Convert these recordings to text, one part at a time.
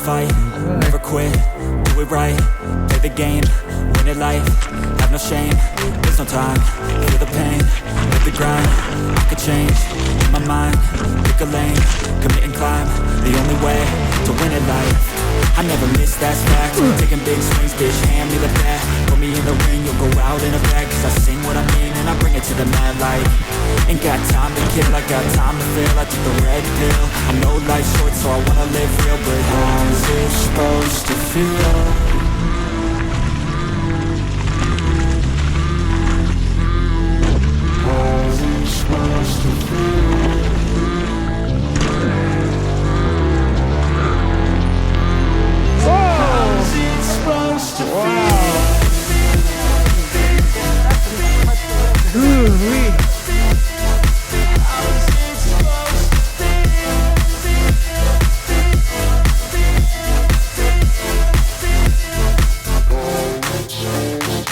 fight, never quit, do it right, play the game, win it life, have no shame, there's no time, feel the pain, live the grind, I could change, in my mind, pick a lane, commit and climb, the only way to win it life. I never miss, that's fact. Taking big swings, bitch, hand me the bat. Put me in the ring, you'll go out in a bag. Cause I sing what I mean and I bring it to the mad light. Ain't got time to kill, I got time to feel. I took the red pill, I know life's short so I wanna live real. But how's it supposed to feel? How's it supposed to feel? How's it supposed to feel?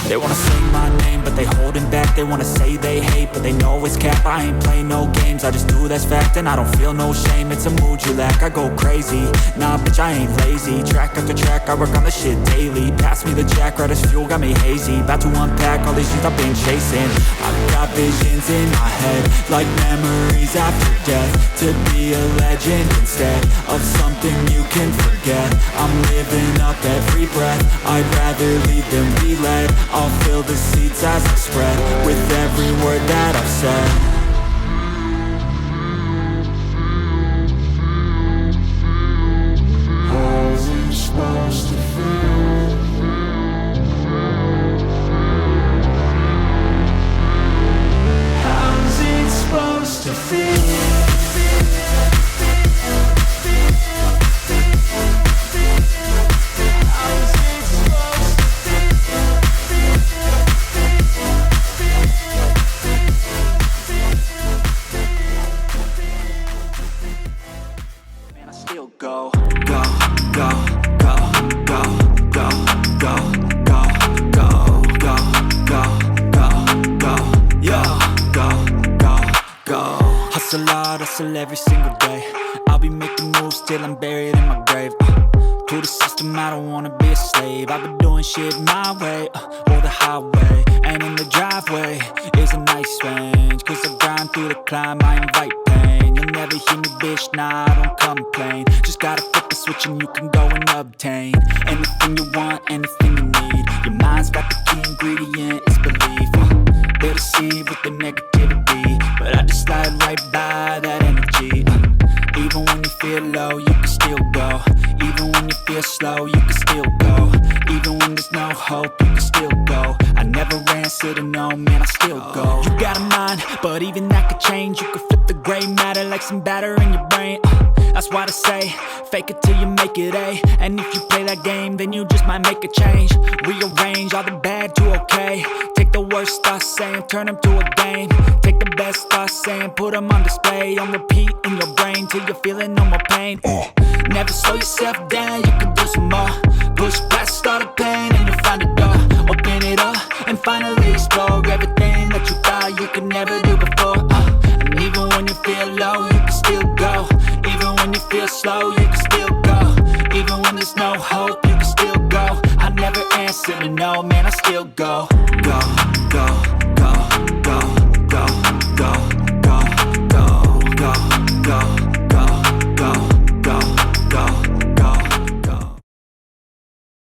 They wanna sing my name, but they holding back. They wanna say they hate, but they know it's cap. I ain't play no games, I just do that's fact. And I don't feel no shame, it's a mood you lack. I go crazy, nah bitch I ain't lazy. Track after track, I work on the shit daily. Pass me the jack, right as fuel, got me hazy. About to unpack all these things I've been chasing. I've got visions in my head, like memories after death. To be a legend instead of something you can forget. I'm living up every breath, I'd rather lead than be led. I'll fill the seats as I spread with every word that I've said. How's it supposed to feel? How's it supposed to feel? Go, go, go, go, go, go, go, go, go, go, go, go, go, yo, go, go, go. Hustle hard, hustle every single day. I'll be making moves till I'm buried in my grave. To the system, I don't wanna be a slave. I've been doing shit my way, or the highway. And in the driveway is a nice range. Cause I grind through the climb, I invite pain. You'll never hear me, bitch, nah, I don't complain. Just gotta flip the switch and you can go and obtain anything you want, anything you need. Your mind's got the key ingredient, it's belief. They deceive with the negativity, but I just slide right by that energy. Even when you feel low, you can still go. Even when you feel slow, you can still go. Even when there's no hope, you can still go. I never answer to no, man, I still go. You got a mind, but even that could change. You could flip the gray matter like some batter in your brain. That's why they say, fake it till you make it A. And if you play that game, then you just might make a change. Rearrange all the bad to okay. Take the worst thoughts saying, turn them to a game. Take the best thoughts saying, put them on display. On repeat in your brain till you're feeling no more pain. Never slow yourself down, you can do some more. Push past all the pain and you'll find a door. Open it up and finally explore everything that you thought you could never do before. And even when you feel low, you can still go. Even when you feel slow, you can still go. Even when there's no hope, you can still go. I never answer to no, man, I still go. Go, go.